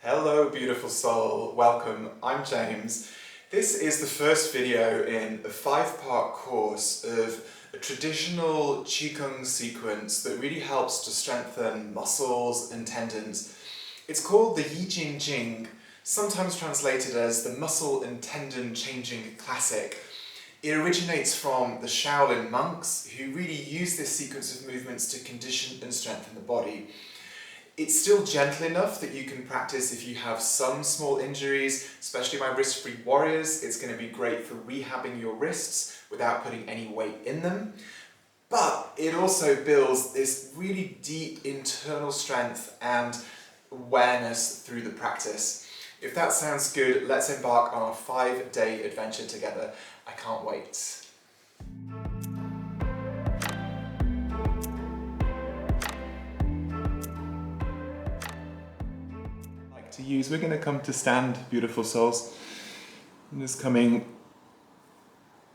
Hello beautiful soul, welcome, I'm James. This is the first video in a 5-part course of a traditional Qigong sequence that really helps to strengthen muscles and tendons. It's called the Jing, sometimes translated as the muscle and tendon changing classic. It originates from the Shaolin monks who really use this sequence of movements to condition and strengthen the body. It's still gentle enough that you can practice if you have some small injuries, especially my wrist-free warriors. It's going to be great for rehabbing your wrists without putting any weight in them. But it also builds this really deep internal strength and awareness through the practice. If that sounds good, let's embark on a 5-day adventure together. I can't wait. We're going to come to stand, beautiful souls. And just coming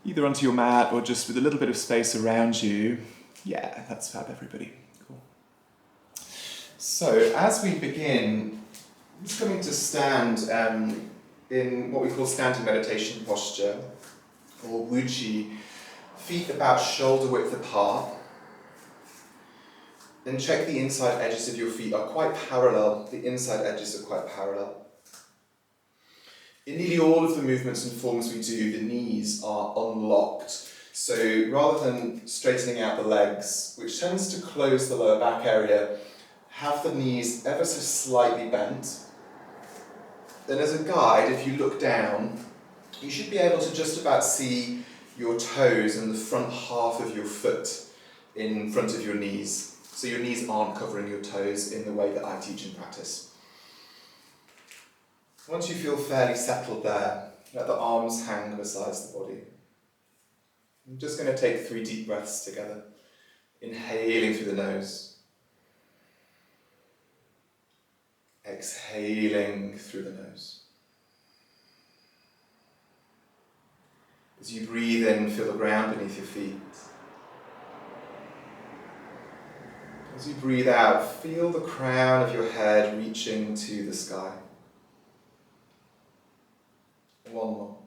either onto your mat or just with a little bit of space around you. Yeah, that's fab, everybody. Cool. So as we begin, I'm just coming to stand in what we call standing meditation posture, or wuji, feet about shoulder width apart. Then check the inside edges of your feet are quite parallel. The inside edges are quite parallel. In nearly all of the movements and forms we do, the knees are unlocked. So rather than straightening out the legs, which tends to close the lower back area, have the knees ever so slightly bent. Then as a guide, if you look down, you should be able to just about see your toes and the front half of your foot in front of your knees. So your knees aren't covering your toes in the way that I teach and practice. Once you feel fairly settled there, let the arms hang beside the body. I'm just going to take 3 deep breaths together, inhaling through the nose, exhaling through the nose. As you breathe in, feel the ground beneath your feet. As you breathe out, feel the crown of your head reaching to the sky. One more.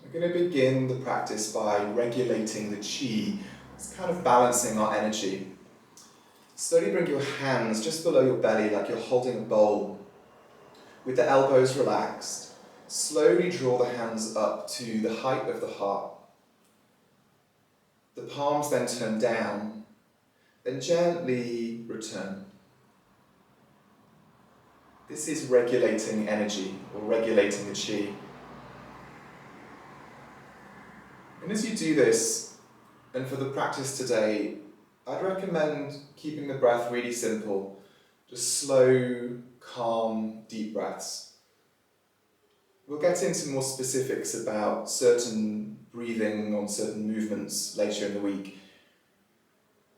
We're going to begin the practice by regulating the qi. It's kind of balancing our energy. Slowly bring your hands just below your belly like you're holding a bowl. With the elbows relaxed, slowly draw the hands up to the height of the heart. The palms then turn down, then gently return. This is regulating energy, or regulating the qi. And as you do this, and for the practice today, I'd recommend keeping the breath really simple. Just slow, calm, deep breaths. We'll get into more specifics about certain breathing on certain movements later in the week.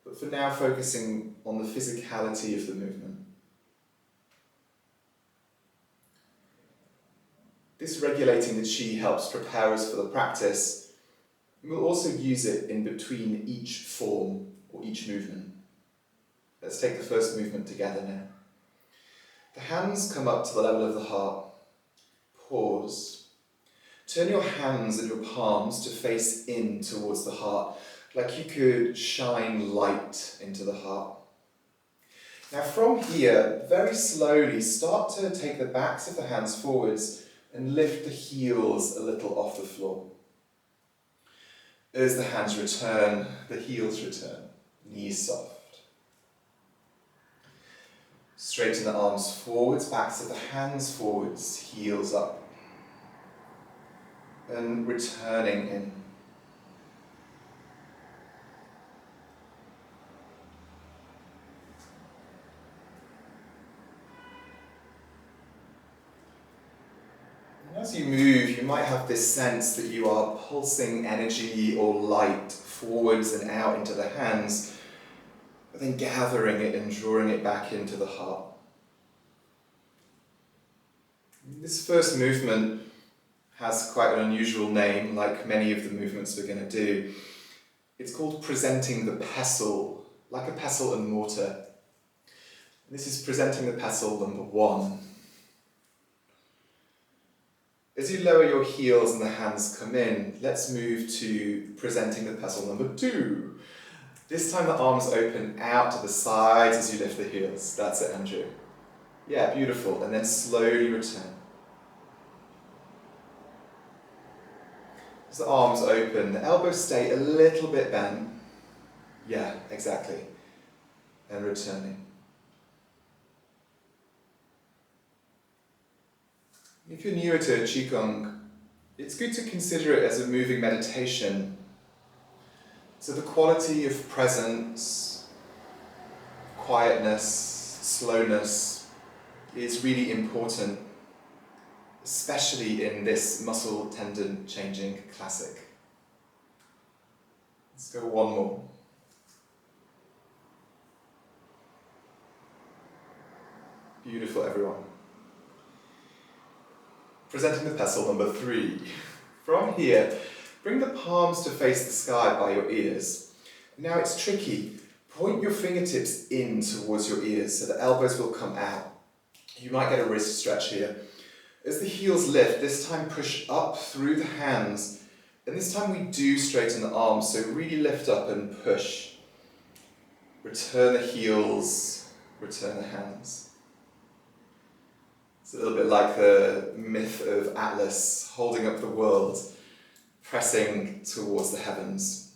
But for now, focusing on the physicality of the movement. This regulating the qi helps prepare us for the practice. We'll also use it in between each form or each movement. Let's take the first movement together now. The hands come up to the level of the heart. Pause. Turn your hands and your palms to face in towards the heart, like you could shine light into the heart. Now from here, very slowly start to take the backs of the hands forwards and lift the heels a little off the floor. As the hands return, the heels return, knees soft. Straighten the arms forwards, backs of the hands forwards, heels up. And returning in. And as you move, you might have this sense that you are pulsing energy or light forwards and out into the hands, but then gathering it and drawing it back into the heart. This first movement has quite an unusual name, like many of the movements we're going to do. It's called presenting the pestle, like a pestle and mortar. This is presenting the pestle number 1. As you lower your heels and the hands come in, let's move to presenting the pestle number 2. This time the arms open out to the sides as you lift the heels. That's it, Andrew. Yeah, beautiful. And then slowly return. As the arms open, the elbows stay a little bit bent. Yeah, exactly. And returning. If you're newer to Qigong, it's good to consider it as a moving meditation. So the quality of presence, quietness, slowness is really important, especially in this muscle tendon changing classic. Let's go one more. Beautiful, everyone. Presenting the pestle number 3. From here, bring the palms to face the sky by your ears. Now it's tricky. Point your fingertips in towards your ears so the elbows will come out. You might get a wrist stretch here. As the heels lift, this time push up through the hands, and this time we do straighten the arms, so really lift up and push. Return the heels, return the hands. It's a little bit like the myth of Atlas holding up the world, pressing towards the heavens.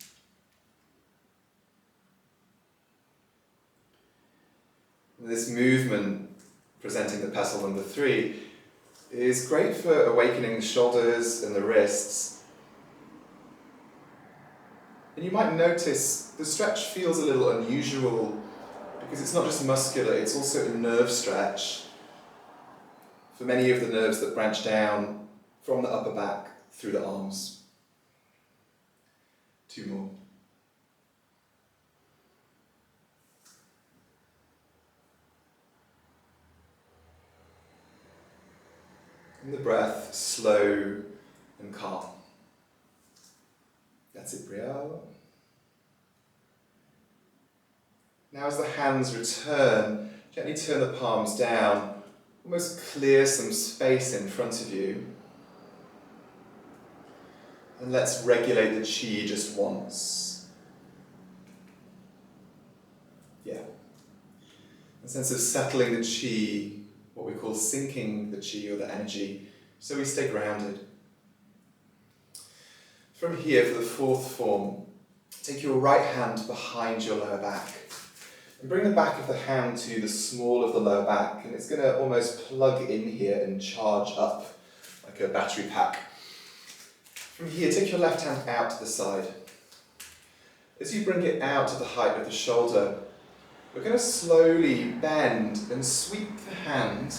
This movement, presenting the pestle number 3, is great for awakening the shoulders and the wrists. And you might notice the stretch feels a little unusual because it's not just muscular, it's also a nerve stretch for many of the nerves that branch down from the upper back through the arms. 2 more. And the breath, slow and calm. That's it, Brielle. Now as the hands return, gently turn the palms down. Almost clear some space in front of you. And let's regulate the chi just once. Yeah. A sense of settling the chi, what we call sinking the chi or the energy, so we stay grounded. From here, for the 4th form, take your right hand behind your lower back. And bring the back of the hand to the small of the lower back, and it's going to almost plug in here and charge up like a battery pack. From here, take your left hand out to the side. As you bring it out to the height of the shoulder, we're going to slowly bend and sweep the hand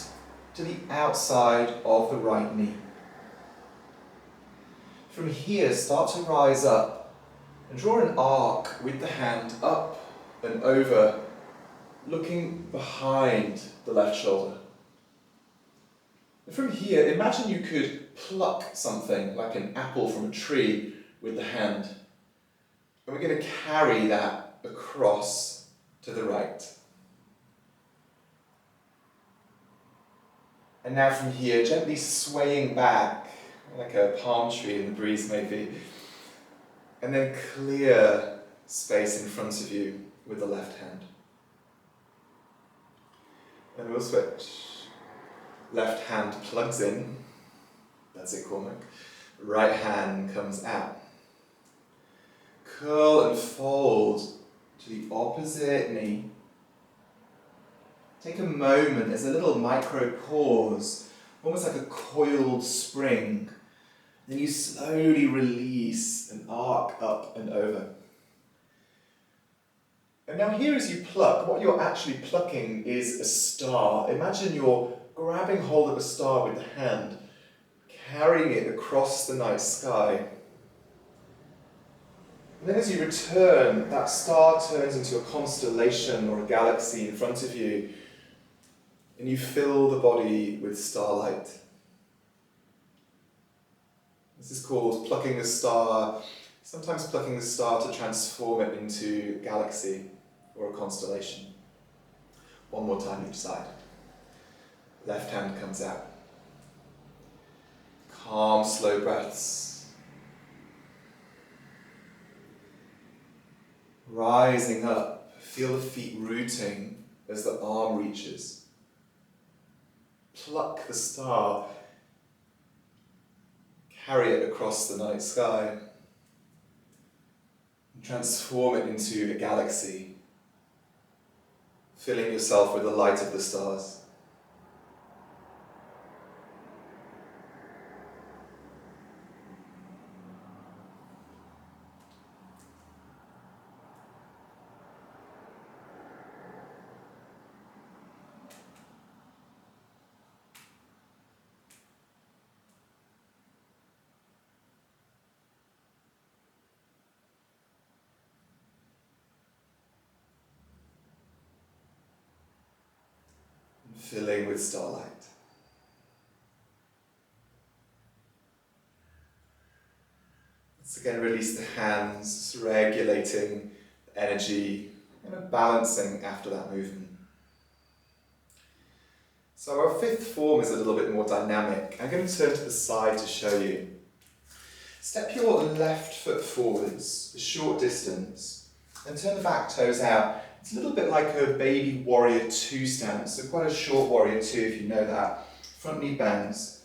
to the outside of the right knee. From here, start to rise up and draw an arc with the hand up and over, looking behind the left shoulder. And from here, imagine you could pluck something like an apple from a tree with the hand. And we're going to carry that across to the right. And now from here, gently swaying back, like a palm tree in the breeze maybe. And then clear space in front of you with the left hand. And we'll switch. Left hand plugs in. That's it, Cormac. Right hand comes out. Curl and fold to the opposite knee. Take a moment, there's a little micro pause, almost like a coiled spring. Then you slowly release and arc up and over. And now here as you pluck, what you're actually plucking is a star. Imagine you're grabbing hold of a star with the hand, carrying it across the night sky. And then as you return, that star turns into a constellation or a galaxy in front of you, and you fill the body with starlight. This is called plucking the star, Sometimes plucking the star to transform it into a galaxy or a constellation. One more time each side. Left hand comes out. Calm, slow breaths. Rising up, feel the feet rooting as the arm reaches. Pluck the star. Carry it across the night sky. And transform it into a galaxy, filling yourself with the light of the stars. Filling with starlight. Once again, release the hands, regulating the energy, and balancing after that movement. So our fifth form is a little bit more dynamic. I'm going to turn to the side to show you. Step your left foot forwards a short distance and turn the back toes out. It's a little bit like a baby warrior two stance, so quite a short warrior two if you know that. Front knee bends.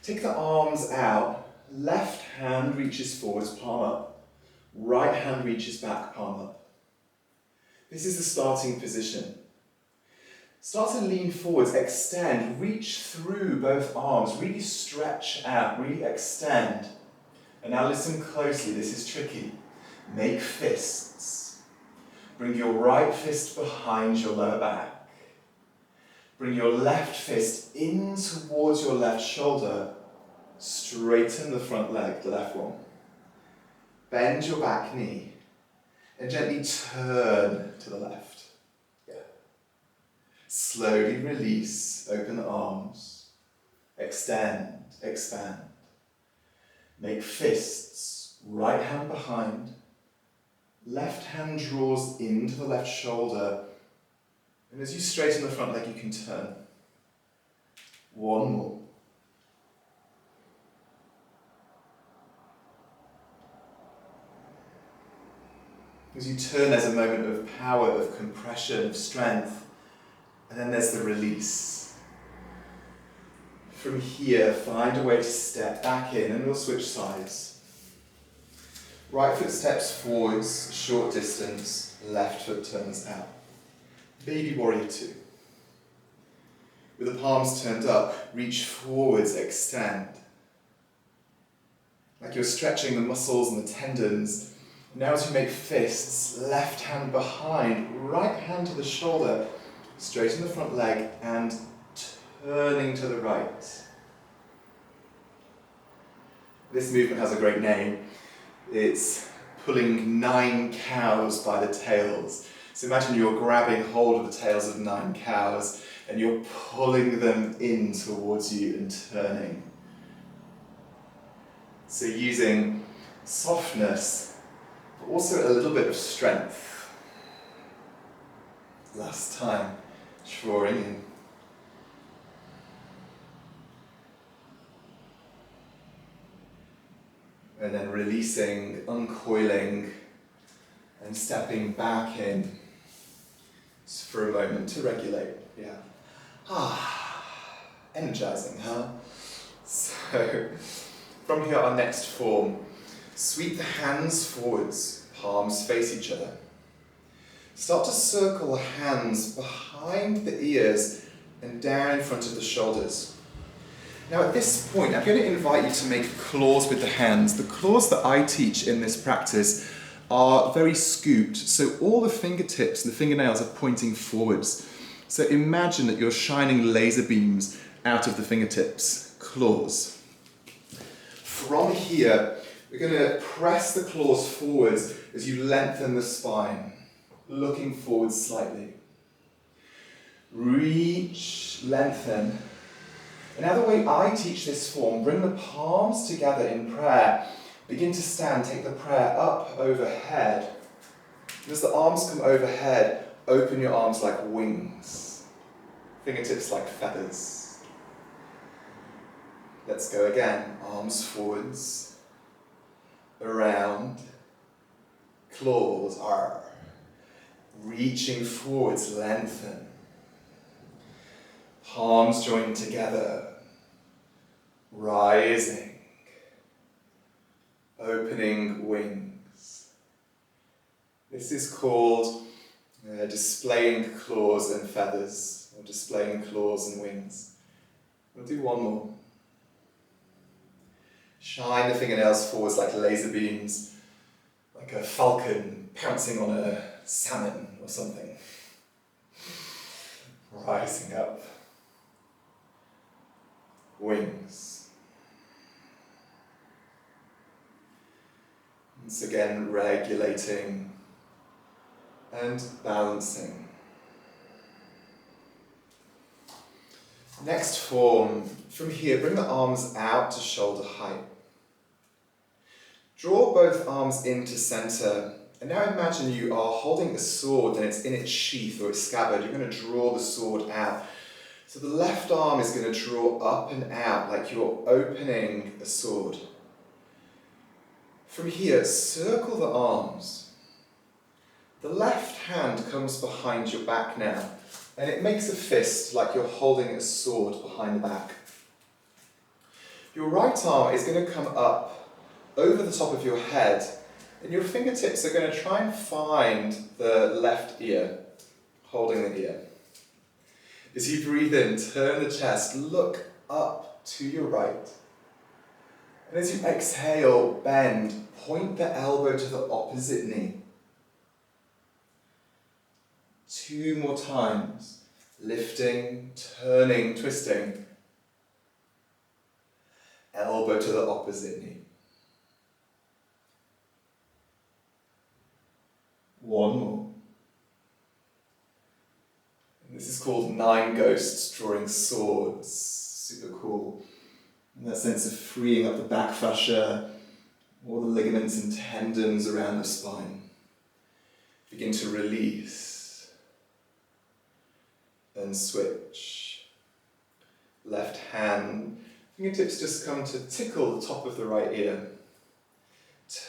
Take the arms out. Left hand reaches forwards, palm up. Right hand reaches back, palm up. This is the starting position. Start to lean forwards, extend, reach through both arms, really stretch out, really extend. And now listen closely, this is tricky. Make fists. Bring your right fist behind your lower back. Bring your left fist in towards your left shoulder. Straighten the front leg, the left one. Bend your back knee and gently turn to the left. Yeah. Slowly release, open the arms. Extend, expand. Make fists, right hand behind. Left hand draws into the left shoulder, and as you straighten the front leg, you can turn. One more. As you turn, there's a moment of power, of compression, of strength, and then there's the release. From here, find a way to step back in, and we'll switch sides. Right foot steps forwards, short distance, left foot turns out. Baby warrior two. With the palms turned up, reach forwards, extend. Like you're stretching the muscles and the tendons. Now as you make fists, left hand behind, right hand to the shoulder, straighten the front leg and turning to the right. This movement has a great name. It's pulling 9 cows by the tails. So imagine you're grabbing hold of the tails of 9 cows and you're pulling them in towards you and turning. So using softness, but also a little bit of strength. Last time, drawing in. And then releasing, uncoiling, and stepping back in. Just for a moment to regulate. Yeah. Energizing, huh? So, from here, our next form. Sweep the hands forwards, palms face each other. Start to circle the hands behind the ears and down in front of the shoulders. Now at this point, I'm going to invite you to make claws with the hands. The claws that I teach in this practice are very scooped, so all the fingertips and the fingernails are pointing forwards. So imagine that you're shining laser beams out of the fingertips, claws. From here, we're going to press the claws forwards as you lengthen the spine, looking forward slightly. Reach, lengthen. And now the way I teach this form, bring the palms together in prayer Begin to stand, take the prayer up overhead. And as the arms come overhead, open your arms like wings. Fingertips like feathers. Let's go again. Arms forwards, around, claws are reaching forwards, lengthen. Palms joined together, rising, opening wings. This is called displaying claws and feathers, or displaying claws and wings. We'll do one more. Shine the fingernails forwards like laser beams, like a falcon pouncing on a salmon or something. Rising up. Wings. Once again, regulating and balancing. Next form, from here, bring the arms out to shoulder height. Draw both arms into center, and now imagine you are holding a sword and it's in its sheath or its scabbard. You're going to draw the sword out. So the left arm is going to draw up and out like you're opening a sword. From here, circle the arms. The left hand comes behind your back now, and it makes a fist like you're holding a sword behind the back. Your right arm is going to come up over the top of your head, and your fingertips are going to try and find the left ear, holding the ear. As you breathe in, turn the chest, look up to your right. And as you exhale, bend, point the elbow to the opposite knee. 2 more times, lifting, turning, twisting. Elbow to the opposite knee. 1 more. And this is called 9 ghosts drawing swords. Super cool. And that sense of freeing up the back fascia, all the ligaments and tendons around the spine. Begin to release. Then switch. Left hand. Fingertips just come to tickle the top of the right ear.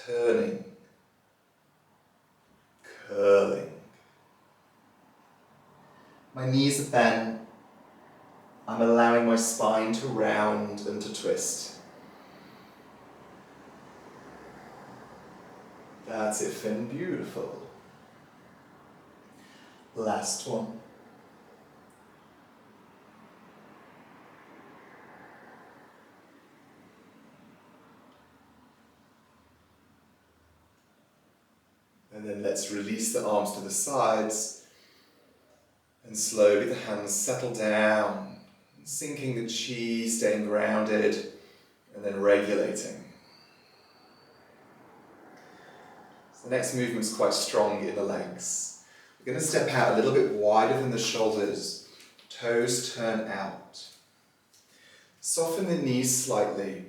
Turning. Curling. My knees are bent. I'm allowing my spine to round and to twist. That's it, Finn. Beautiful. Last one. And then let's release the arms to the sides, and slowly the hands settle down, sinking the chi, staying grounded, and then regulating. So the next movement's quite strong in the legs. We're going to step out a little bit wider than the shoulders, toes turn out. Soften the knees slightly,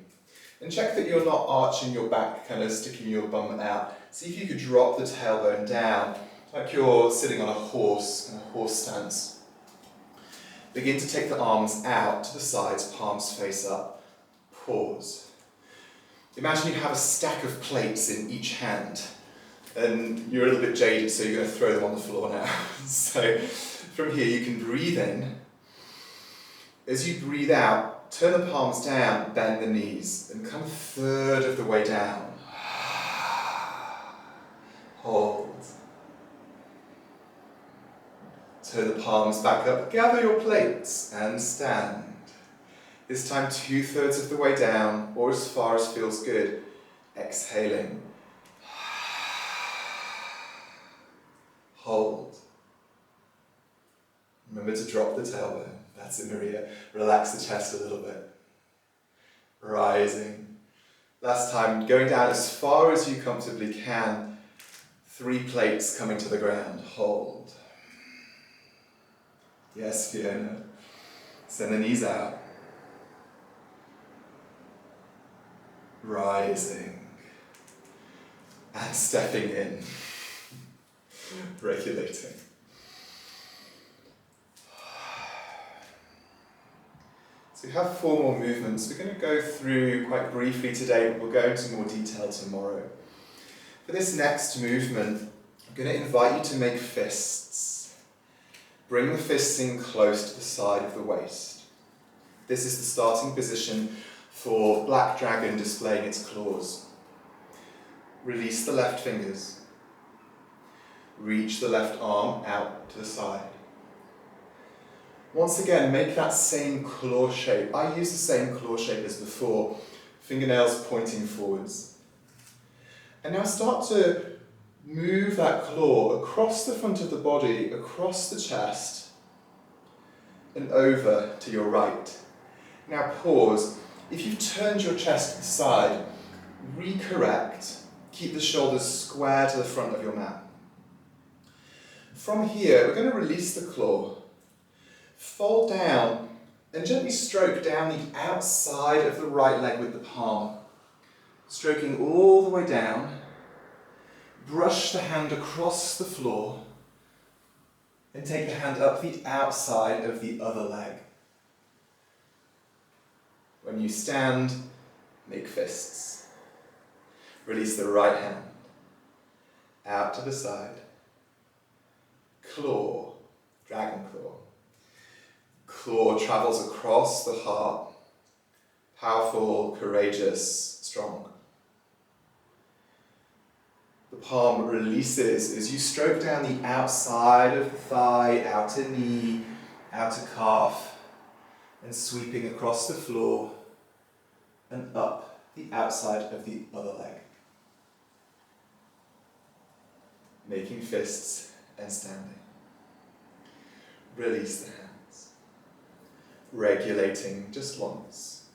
and check that you're not arching your back, kind of sticking your bum out. See if you could drop the tailbone down, like you're sitting on a horse, in a horse stance. Begin to take the arms out to the sides, palms face up. Pause. Imagine you have a stack of plates in each hand, and you're a little bit jaded, so you're going to throw them on the floor now. So from here you can breathe in. As you breathe out, turn the palms down, bend the knees, and come 1/3 of the way down. Hold. Turn the palms back up, gather your plates, and stand. This time 2/3 of the way down, or as far as feels good. Exhaling. Hold. Remember to drop the tailbone. That's it, Maria. Relax the chest a little bit. Rising. Last time, going down as far as you comfortably can. 3 plates coming to the ground. Hold. Yes, Fiona. Send the knees out. Rising. and stepping in, regulating. So we have 4 more movements. We're going to go through quite briefly today, but we'll go into more detail tomorrow. For this next movement, I'm going to invite you to make fists. Bring the fists in close to the side of the waist. This is the starting position for Black Dragon displaying its claws. Release the left fingers. Reach the left arm out to the side. Once again, make that same claw shape. I use the same claw shape as before, fingernails pointing forwards. And now start to move that claw across the front of the body, across the chest, and over to your right. Now pause. If you've turned your chest to the side, recorrect. Keep the shoulders square to the front of your mat. From here, we're going to release the claw. Fold down and gently stroke down the outside of the right leg with the palm. Stroking all the way down. Brush the hand across the floor and take the hand up the outside of the other leg. When you stand, make fists. Release the right hand out to the side. Claw, dragon claw. Claw travels across the heart. Powerful, courageous, strong. The palm releases as you stroke down the outside of the thigh, outer knee, outer calf, and sweeping across the floor and up the outside of the other leg. Making fists and standing. Release the hands. Regulating just once.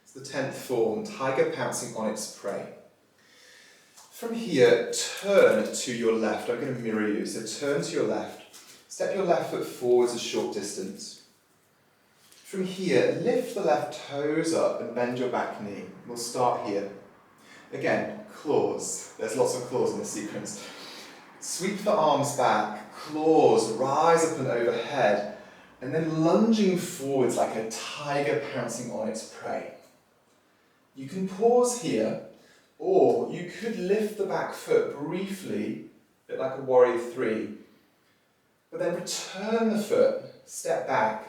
It's the 10th form, tiger pouncing on its prey. From here, turn to your left. I'm going to mirror you, so turn to your left. Step your left foot forwards a short distance. From here, lift the left toes up and bend your back knee. We'll start here. Again, claws. There's lots of claws in this sequence. Sweep the arms back, claws rise up and overhead, and then lunging forwards like a tiger pouncing on its prey. You can pause here, or you could lift the back foot briefly, a bit like a warrior 3, but then return the foot, step back,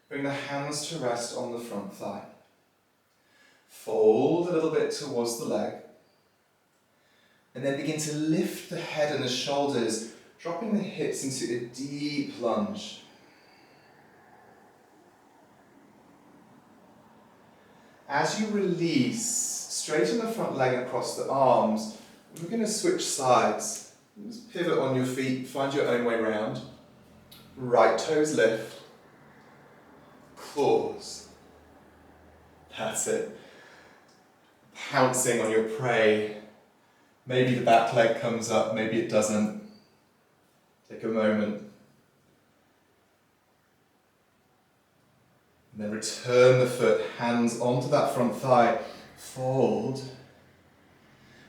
bring the hands to rest on the front thigh. Fold a little bit towards the leg, and then begin to lift the head and the shoulders, dropping the hips into a deep lunge. As you release, straighten the front leg across the arms. We're going to switch sides. Just pivot on your feet, find your own way round. Right toes lift. Claws. That's it. Pouncing on your prey. Maybe the back leg comes up, maybe it doesn't. Take a moment. And then return the foot, hands onto that front thigh. Fold.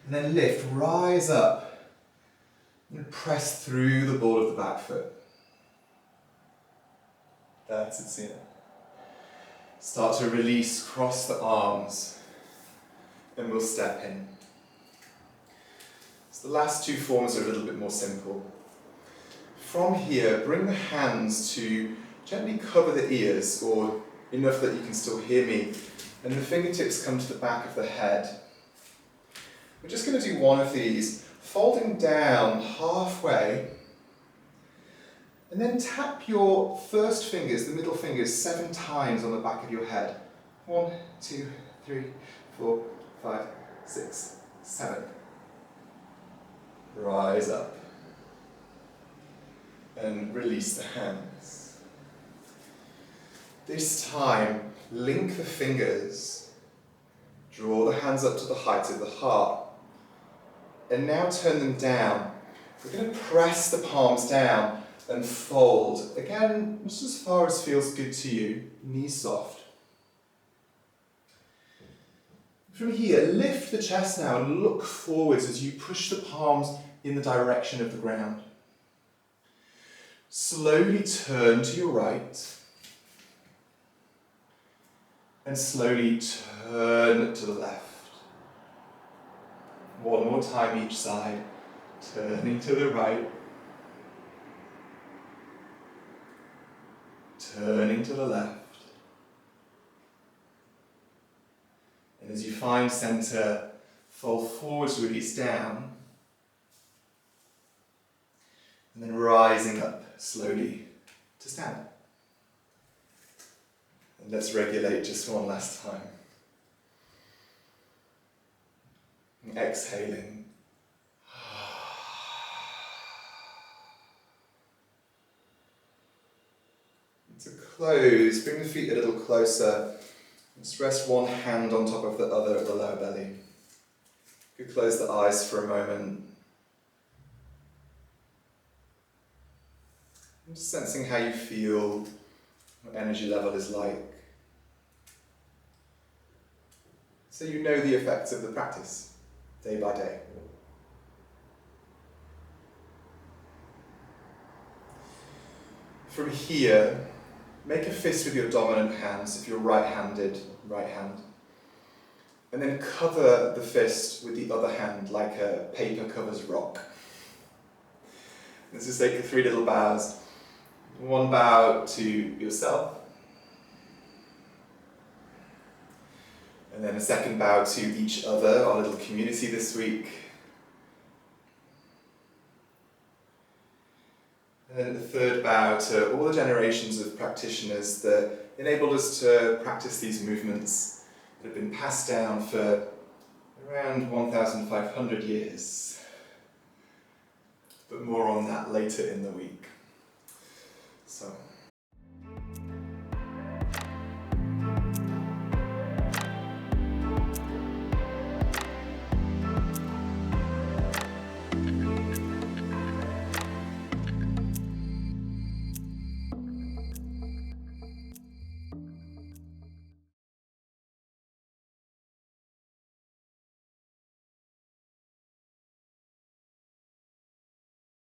And then lift, rise up. And press through the ball of the back foot. That's it, Sina. Start to release, cross the arms. And we'll step in. So the last 2 forms are a little bit more simple. From here, bring the hands to gently cover the ears, or enough that you can still hear me, and the fingertips come to the back of the head. We're just going to do one of these, folding down halfway, and then tap your first fingers, the middle fingers, 7 times on the back of your head. 1, 2, 3, 4, 5, 6, 7. Rise up and release the hands. This time, link the fingers, draw the hands up to the height of the heart, and now turn them down. We're going to press the palms down and fold. Again, just as far as feels good to you, knees soft. From here, lift the chest now and look forwards as you push the palms in the direction of the ground. Slowly turn to your right and slowly turn to the left. One more time each side, turning to the right, turning to the left. And as you find center, fold forwards, release down, and then rising up slowly to stand. And let's regulate just one last time. And exhaling. And to close, bring the feet a little closer. Just rest one hand on top of the other at the lower belly. You could close the eyes for a moment. And just sensing how you feel, what energy level is like. So you know the effects of the practice, day by day. From here, make a fist with your dominant hands, if you're right-handed, right hand. And then cover the fist with the other hand like a paper covers rock. Let's just take 3 little bows. One bow to yourself. And then a second bow to each other, our little community this week. And then the third bow to all the generations of practitioners that enabled us to practice these movements that have been passed down for around 1,500 years. But more on that later in the week. So.